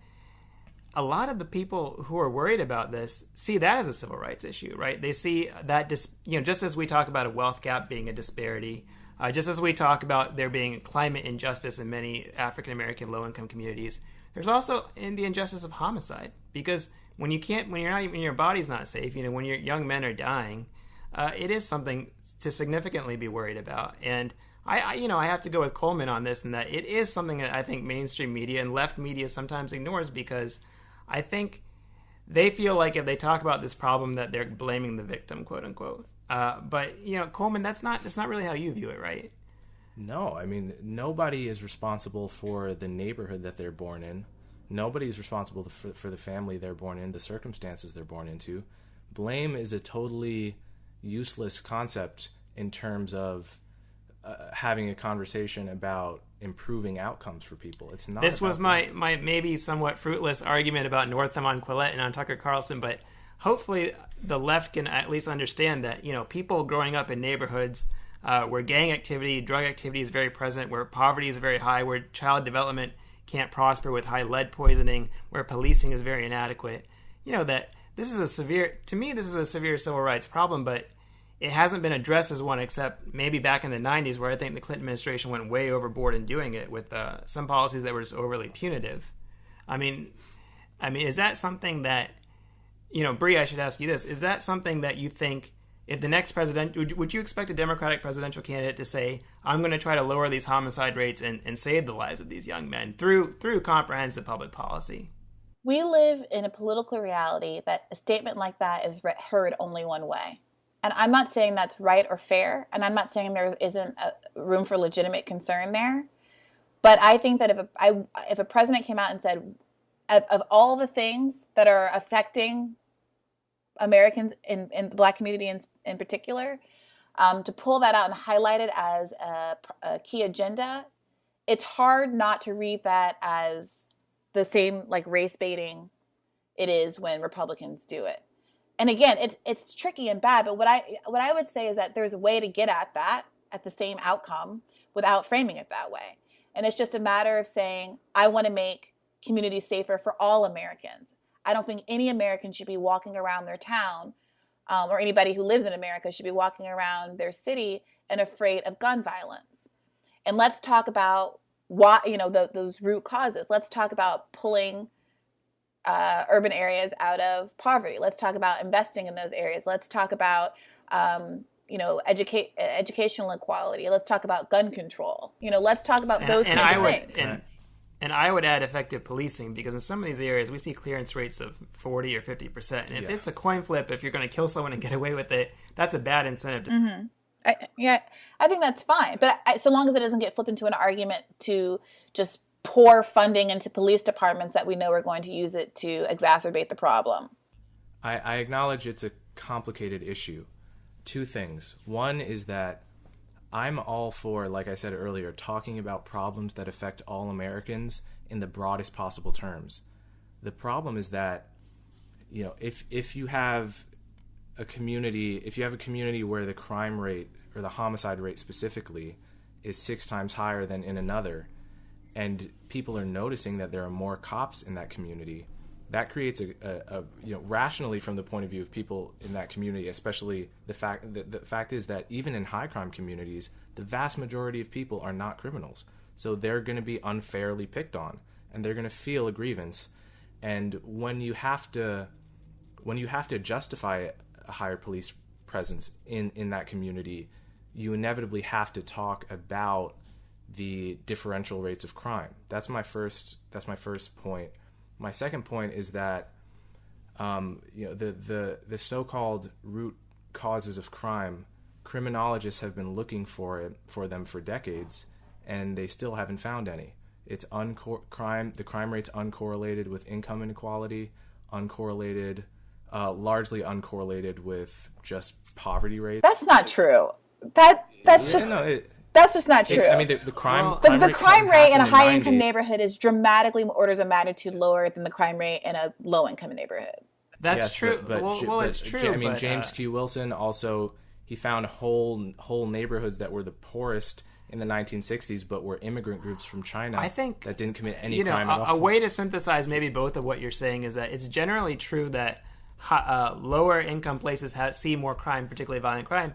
a lot of the people who are worried about this see that as a civil rights issue, right? They see that, just as we talk about a wealth gap being a disparity, just as we talk about there being climate injustice in many African-American low-income communities, there's also in the injustice of homicide, because when your body's not safe, when your young men are dying, it is something to significantly be worried about. And I have to go with Coleman on this, and that it is something that I think mainstream media and left media sometimes ignores, because I think they feel like if they talk about this problem that they're blaming the victim, quote unquote. But Coleman, that's not really how you view it, right? No, I mean, nobody is responsible for the neighborhood that they're born in. Nobody is responsible for the family they're born in, the circumstances they're born into. Blame is a totally useless concept in terms of having a conversation about improving outcomes for people. It's not. This was my maybe somewhat fruitless argument about Northam on Quillette and on Tucker Carlson, but hopefully the left can at least understand that people growing up in neighborhoods where gang activity, drug activity is very present, where poverty is very high, where child development can't prosper with high lead poisoning, where policing is very inadequate, that this is a severe civil rights problem. But it hasn't been addressed as one, except maybe back in the 90s, where I think the Clinton administration went way overboard in doing it with some policies that were just overly punitive. I mean, is that something that, Bree, I should ask you this. Is that something that you think, if the next president, would you expect a Democratic presidential candidate to say, I'm going to try to lower these homicide rates and save the lives of these young men through comprehensive public policy? We live in a political reality that a statement like that is heard only one way. And I'm not saying that's right or fair, and I'm not saying there isn't room for legitimate concern there. But I think that if a president came out and said, of all the things that are affecting Americans in the Black community in particular, to pull that out and highlight it as a key agenda, it's hard not to read that as the same like race baiting it is when Republicans do it. And again, it's tricky and bad, but what I would say is that there's a way to get at that, at the same outcome, without framing it that way. And it's just a matter of saying, I want to make communities safer for all Americans. I don't think any American should be walking around their town, or anybody who lives in America should be walking around their city and afraid of gun violence. And let's talk about why, those root causes. Let's talk about pulling urban areas out of poverty. Let's talk about investing in those areas. Let's talk about, educational equality. Let's talk about gun control. Let's talk about those kinds of things. And I would add effective policing, because in some of these areas we see clearance rates of 40 or 50%. And if it's a coin flip, if you're going to kill someone and get away with it, that's a bad incentive. Mm-hmm. I think that's fine. But so long as it doesn't get flipped into an argument to just pour funding into police departments that we know are going to use it to exacerbate the problem. I acknowledge it's a complicated issue. Two things. One is that I'm all for, like I said earlier, talking about problems that affect all Americans in the broadest possible terms. The problem is that, if you have a community where the crime rate or the homicide rate specifically is 6 times higher than in another, and people are noticing that there are more cops in that community, that creates a rationally from the point of view of people in that community, especially the fact is that even in high crime communities, the vast majority of people are not criminals. So they're going to be unfairly picked on, and they're going to feel a grievance. And when you have to justify a higher police presence in that community, you inevitably have to talk about the differential rates of crime. That's my first point. My second point is that the so-called root causes of crime, criminologists have been looking for them for decades, and they still haven't found any. It's the crime rate's uncorrelated with income inequality, largely uncorrelated with just poverty rates. That's not true. That's just not true. The crime the crime rate in a high income neighborhood is dramatically orders of magnitude lower than the crime rate in a low income neighborhood. That's true. It's true. James Q. Wilson also, he found whole neighborhoods that were the poorest in the 1960s, but were immigrant groups from China. I think that didn't commit any crime at all. A way to synthesize maybe both of what you're saying is that it's generally true that lower income places see more crime, particularly violent crime.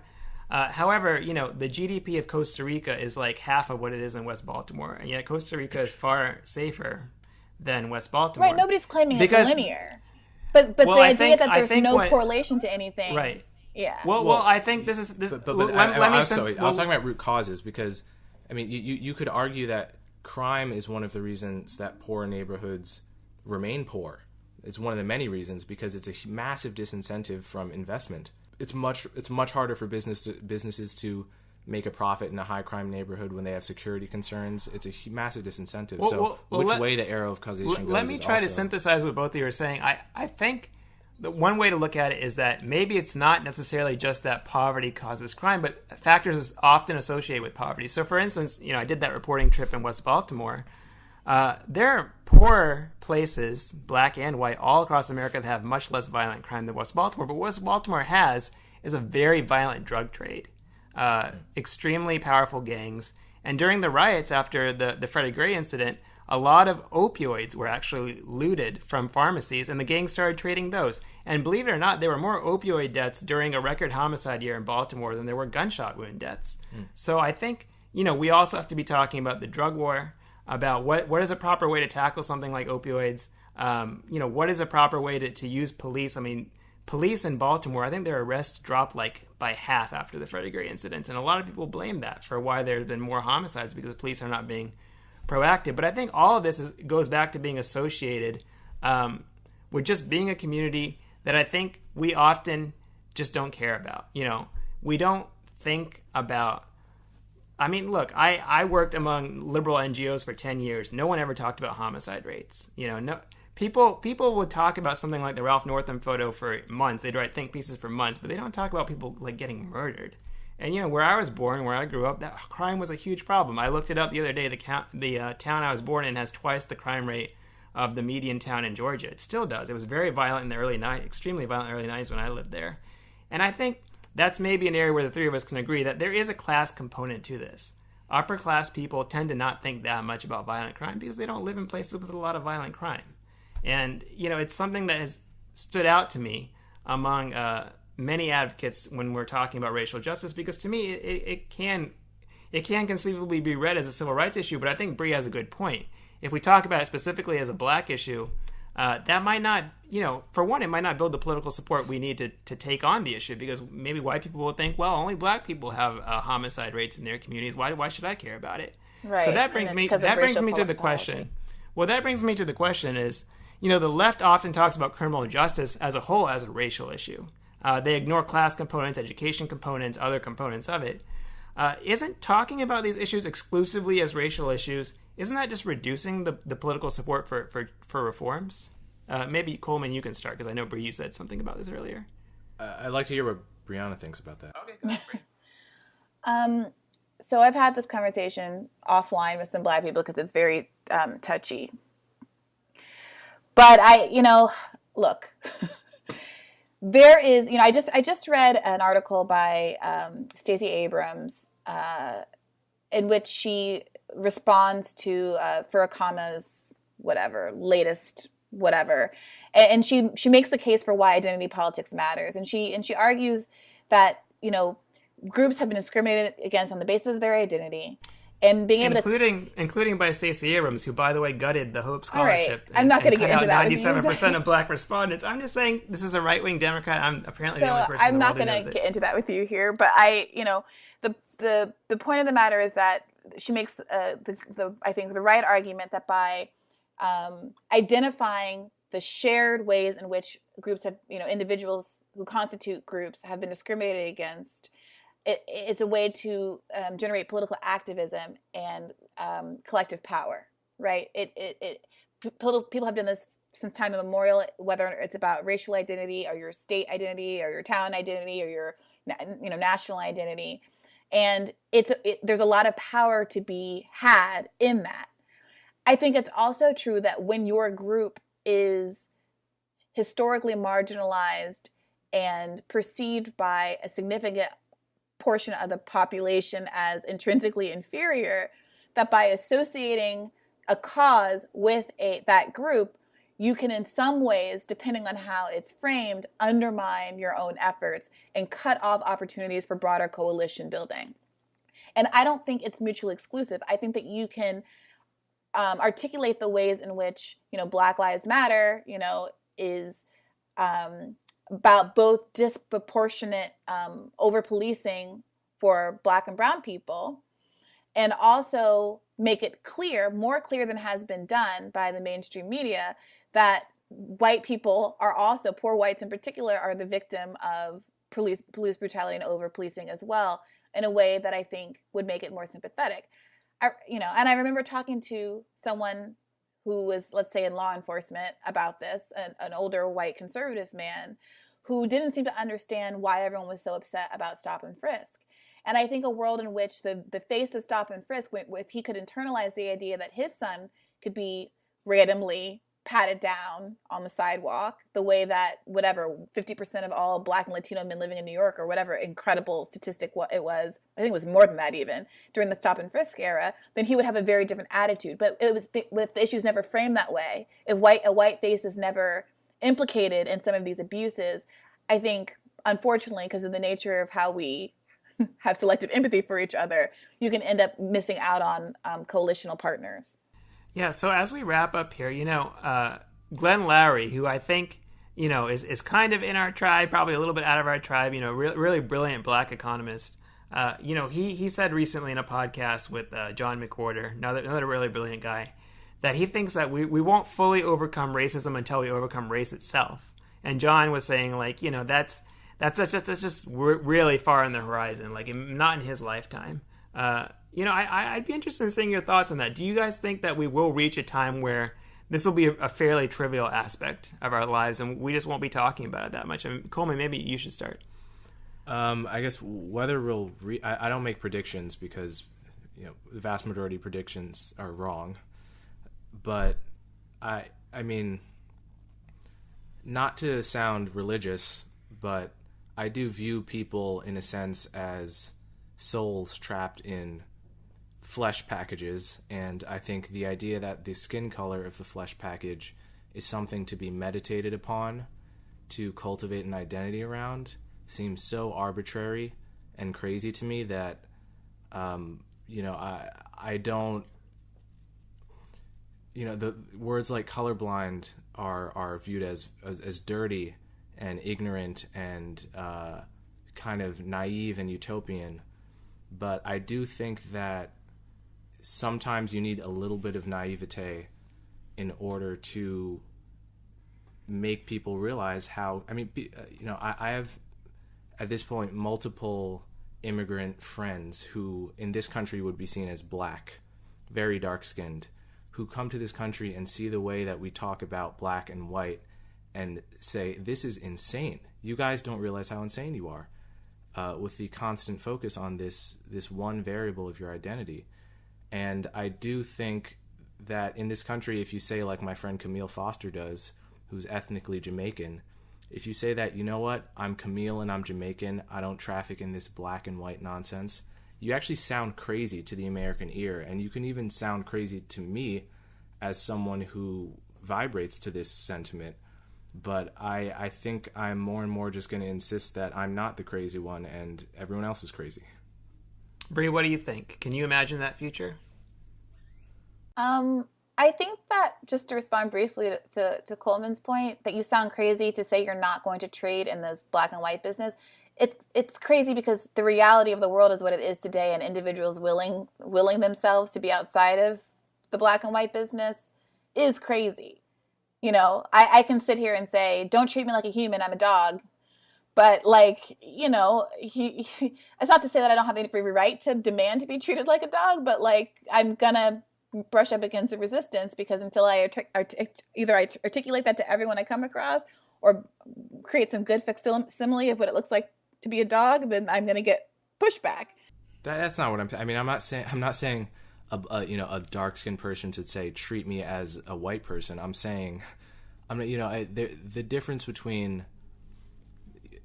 However, the GDP of Costa Rica is like half of what it is in West Baltimore, and yet Costa Rica is far safer than West Baltimore. Right, nobody's claiming it's linear. But the idea that there's no correlation to anything. Right. Yeah. Well, I think this is... I was talking about root causes because, you could argue that crime is one of the reasons that poor neighborhoods remain poor. It's one of the many reasons because it's a massive disincentive from investment. It's much harder for businesses to make a profit in a high crime neighborhood when they have security concerns. It's a massive disincentive. Which way the arrow of causation goes. Let me try to synthesize what both of you are saying. I think the one way to look at it is that maybe it's not necessarily just that poverty causes crime, but factors often associated with poverty. So, for instance, I did that reporting trip in West Baltimore. There are poor places, black and white, all across America that have much less violent crime than West Baltimore. But what West Baltimore has is a very violent drug trade, extremely powerful gangs. And during the riots after the Freddie Gray incident, a lot of opioids were actually looted from pharmacies, and the gang started trading those. And believe it or not, there were more opioid deaths during a record homicide year in Baltimore than there were gunshot wound deaths. So I think, we also have to be talking about the drug war, about what is a proper way to tackle something like opioids. What is a proper way to use police? I mean, police in Baltimore, I think their arrests dropped by half after the Freddie Gray incident. And a lot of people blame that for why there's been more homicides, because the police are not being proactive. But I think all of this goes back to being associated with just being a community that I think we often just don't care about. We don't think about... I mean, look, I worked among liberal NGOs for 10 years. No one ever talked about homicide rates. No people would talk about something like the Ralph Northam photo for months. They'd write think pieces for months, but they don't talk about people like getting murdered. And where I was born, where I grew up, that crime was a huge problem. I looked it up the other day. The town I was born in has twice the crime rate of the median town in Georgia. It still does. It was very violent in the early 90s, extremely violent in the early 90s when I lived there. And I think that's maybe an area where the three of us can agree that there is a class component to this. Upper class people tend to not think that much about violent crime because they don't live in places with a lot of violent crime. And, it's something that has stood out to me among many advocates when we're talking about racial justice, because to me, it can conceivably be read as a civil rights issue, but I think Brie has a good point. If we talk about it specifically as a black issue, that might not, for one, it might not build the political support we need to take on the issue, because maybe white people will think, well, only black people have homicide rates in their communities. Why should I care about it? Right. So that brings me to the question. Well, that brings me to the question is, the left often talks about criminal justice as a whole as a racial issue. They ignore class components, education components, other components of it. Isn't talking about these issues exclusively as racial issues, isn't that just reducing the political support for reforms? Maybe, Coleman, you can start, because I know, Bree, you said something about this earlier. I'd like to hear what Briahna thinks about that. Okay, go ahead, Bree. So I've had this conversation offline with some black people because it's very touchy. But look, there is, I just read an article by Stacey Abrams in which she responds to Farrakhan's latest whatever, and she makes the case for why identity politics matters, and she argues that groups have been discriminated against on the basis of their identity. And being able including by Stacey Abrams, who, by the way, gutted the Hope Scholarship. Right. I'm not going to get into that. 97% of black respondents. I'm just saying this is a right-wing Democrat. I'm apparently the only person. I'm not going to get into that with you here, but the point of the matter is that she makes I think the right argument that by identifying the shared ways in which groups have, individuals who constitute groups have been discriminated against. It's a way to generate political activism and collective power, right? People have done this since time immemorial, whether it's about racial identity or your state identity or your town identity or your national identity, and there's a lot of power to be had in that. I think it's also true that when your group is historically marginalized and perceived by a significant portion of the population as intrinsically inferior, that by associating a cause with that group, you can in some ways, depending on how it's framed, undermine your own efforts and cut off opportunities for broader coalition building. And I don't think it's mutually exclusive. I think that you can articulate the ways in which, Black Lives Matter, is about both disproportionate over-policing for Black and brown people, and also make it clear, more clear than has been done by the mainstream media, that white people are also, poor whites in particular, are the victim of police brutality and over-policing as well, in a way that I think would make it more sympathetic. And I remember talking to someone who was, let's say, in law enforcement about this, an older white conservative man who didn't seem to understand why everyone was so upset about stop and frisk. And I think a world in which the face of stop and frisk, if he could internalize the idea that his son could be randomly patted down on the sidewalk the way that whatever 50% of all Black and Latino men living in New York, or whatever incredible statistic it was, I think it was more than that even, during the stop and frisk era, then he would have a very different attitude. But it was, with the issues never framed that way, if a white face is never implicated in some of these abuses, I think, unfortunately, because of the nature of how we have selective empathy for each other, you can end up missing out on coalitional partners. Yeah, so as we wrap up here, Glenn Loury, who I think, is kind of in our tribe, probably a little bit out of our tribe, really brilliant Black economist. He said recently in a podcast with John McWhorter, another really brilliant guy, that he thinks that we won't fully overcome racism until we overcome race itself. And John was saying, that's just really far on the horizon, not in his lifetime. I'd be interested in seeing your thoughts on that. Do you guys think that we will reach a time where this will be a fairly trivial aspect of our lives and we just won't be talking about it that much? Coleman, maybe you should start. I guess whether we'll I don't make predictions because the vast majority of predictions are wrong. But I mean, not to sound religious, but I do view people in a sense as souls trapped in flesh packages, and I think the idea that the skin color of the flesh package is something to be meditated upon, to cultivate an identity around, seems so arbitrary and crazy to me that I don't, the words like colorblind are viewed as dirty and ignorant and kind of naive and utopian. But I do think that sometimes you need a little bit of naivete in order to make people realize how, I have at this point multiple immigrant friends who in this country would be seen as Black, very dark-skinned, who come to this country and see the way that we talk about Black and white and say, this is insane. You guys don't realize how insane you are. With the constant focus on this one variable of your identity. And I do think that in this country, if you say, like my friend Camille Foster does, who's ethnically Jamaican, if you say that, you know what, I'm Camille and I'm Jamaican, I don't traffic in this black and white nonsense, you actually sound crazy to the American ear. And you can even sound crazy to me as someone who vibrates to this sentiment. But I think I'm more and more just going to insist that I'm not the crazy one and everyone else is crazy. Brie, what do you think? Can you imagine that future? I think that, just to respond briefly to Coleman's point, that you sound crazy to say you're not going to trade in this black and white business. It's crazy because the reality of the world is what it is today, and individuals willing themselves to be outside of the black and white business is crazy. I can sit here and say, don't treat me like a human, I'm a dog. But it's not to say that I don't have any right to demand to be treated like a dog, but I'm gonna brush up against the resistance, because until I either I articulate that to everyone I come across or create some good facsimile of what it looks like to be a dog, then I'm gonna get pushback. That's not what I'm not saying a dark-skinned person should say, treat me as a white person. I'm saying, the difference between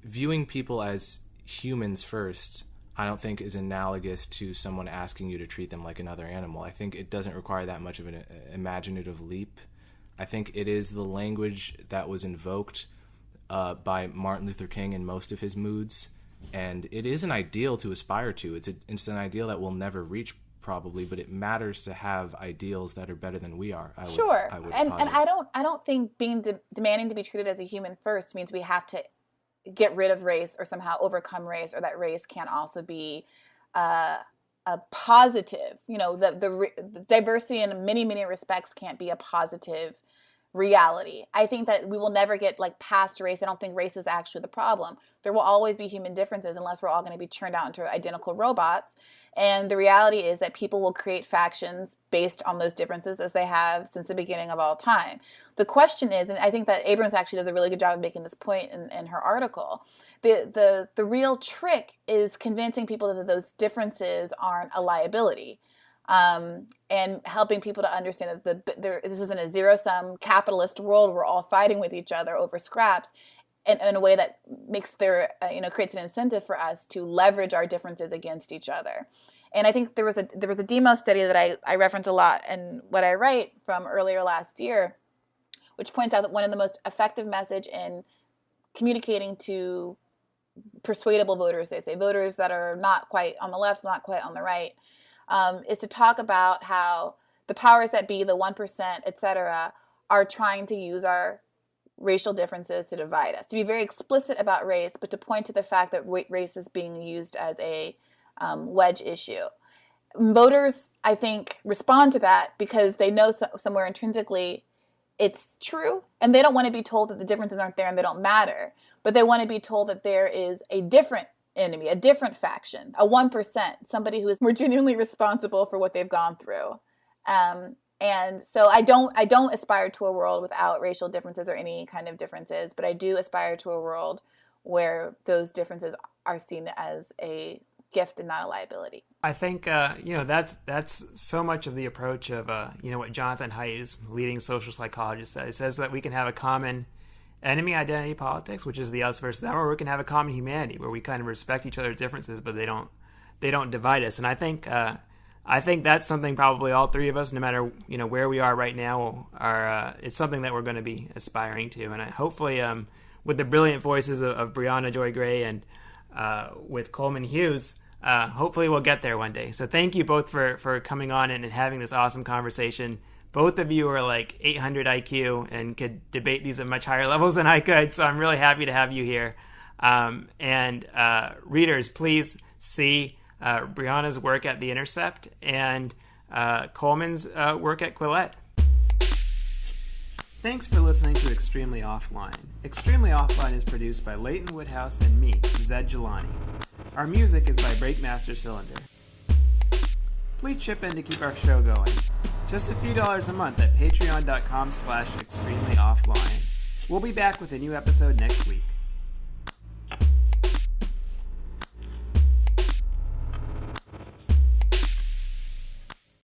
viewing people as humans first, I don't think is analogous to someone asking you to treat them like another animal. I think it doesn't require that much of an imaginative leap. I think it is the language that was invoked by Martin Luther King in most of his moods, and it is an ideal to aspire to. It's an ideal that we'll never reach, probably, but it matters to have ideals that are better than we are. I would and I don't think demanding to be treated as a human first means we have to get rid of race or somehow overcome race, or that race can't also be a positive. The diversity in many, many respects can't be a positive reality. I think that we will never get past race. I don't think race is actually the problem. There will always be human differences unless we're all going to be churned out into identical robots. And the reality is that people will create factions based on those differences, as they have since the beginning of all time. The question is, and I think that Abrams actually does a really good job of making this point in her article, the real trick is convincing people that those differences aren't a liability. and helping people to understand that this isn't a zero-sum capitalist world. We're all fighting with each other over scraps, in a way that makes creates an incentive for us to leverage our differences against each other. And I think there was a demo study that I reference a lot in what I write from earlier last year, which points out that one of the most effective message in communicating to persuadable voters, they say voters that are not quite on the left, not quite on the right, is to talk about how the powers that be, the 1%, et cetera, are trying to use our racial differences to divide us, to be very explicit about race, but to point to the fact that race is being used as a wedge issue. Voters, I think, respond to that because they know somewhere intrinsically it's true, and they don't want to be told that the differences aren't there and they don't matter, but they want to be told that there is a different enemy, a different faction, a 1%, somebody who is more genuinely responsible for what they've gone through. And so I don't aspire to a world without racial differences or any kind of differences, but I do aspire to a world where those differences are seen as a gift and not a liability. I think that's so much of the approach of what Jonathan Haidt, leading social psychologist, says that we can have a common enemy identity politics, which is the us versus them, or we can have a common humanity where we kind of respect each other's differences, but they don't divide us. And I think that's something probably all three of us, no matter where we are right now, it's something that we're going to be aspiring to. And hopefully, with the brilliant voices of Briahna Joy Gray and with Coleman Hughes, hopefully we'll get there one day. So thank you both for coming on and having this awesome conversation. Both of you are like 800 IQ and could debate these at much higher levels than I could. So I'm really happy to have you here. And readers, please see Briahna's work at the Intercept and Coleman's work at Quillette. Thanks for listening to Extremely Offline. Extremely Offline is produced by Leighton Woodhouse and me, Zed Jelani. Our music is by Breakmaster Cylinder. Please chip in to keep our show going. Just a few dollars a month at patreon.com/extremely offline. We'll be back with a new episode next week.